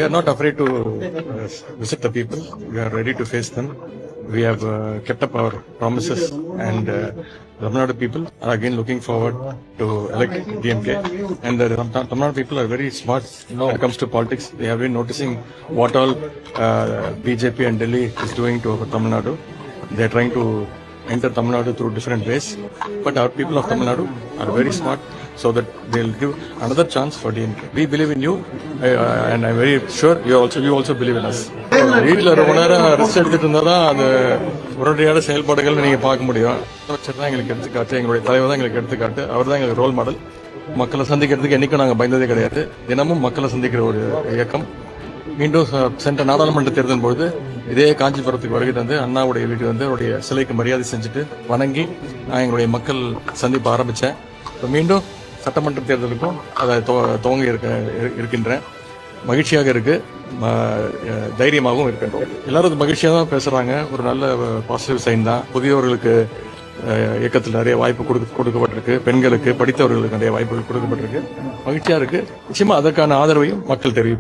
We are not afraid to visit the people. We are ready to face them. We have kept up our promises, and Tamil Nadu people are again looking forward to elect DMK. And the Tamil Nadu people are very smart when it comes to politics. They have been noticing what all BJP and Delhi is doing to Tamil Nadu. They are trying to enter Tamil Nadu through different ways. But our people of Tamil Nadu are very smart, so that they'll give another chance for DMK. We believe in you, and I'm very sure you also believe in us. வீட்டில் ரொம்ப நேரம் rest எடுத்துட்டு இருந்தா தான் அந்த உடனடியான செயல்பாடுகள் நீங்க பார்க்க முடியும். அமைச்சர் தான் எங்களுக்கு எடுத்துக்காட்டு, எங்களுடைய தலைவர் தான் எங்களுக்கு எடுத்துக்காட்டு, அவர் தான் எங்களுக்கு ரோல் மாடல். மக்களை சந்திக்கிறதுக்கு என்னைக்கும் நாங்கள் பயந்ததே கிடையாது. தினமும் மக்களை சந்திக்கிற ஒரு இயக்கம். மீண்டும் சென்ற நாடாளுமன்ற தேர்தல் பொழுது இதே காஞ்சிபுரத்துக்கு வருகை தந்து அண்ணாவுடைய வீட்டு வந்து அவருடைய சிலைக்கு மரியாதை செஞ்சுட்டு வணங்கி நான் எங்களுடைய மக்கள் சந்திப்பு ஆரம்பித்தேன். மீண்டும் சட்டமன்ற தேர்தலுக்கும் அதை துவங்க இருக்கின்றேன். மகிழ்ச்சியாக இருக்கு, தைரியமாகவும் இருக்கு. எல்லாரும் மகிழ்ச்சியாக தான் பேசுறாங்க. ஒரு நல்ல பாசிட்டிவ் சைன் தான். புதியவர்களுக்கு இயக்கத்தில் நிறைய வாய்ப்பு கொடுக்கப்பட்டிருக்கு. பெண்களுக்கு, படித்தவர்களுக்கு நிறைய வாய்ப்புகள் கொடுக்கப்பட்டிருக்கு. மகிழ்ச்சியா இருக்கு. நிச்சயமா அதற்கான ஆதரவையும் மக்கள் தெரிவிப்பாங்க.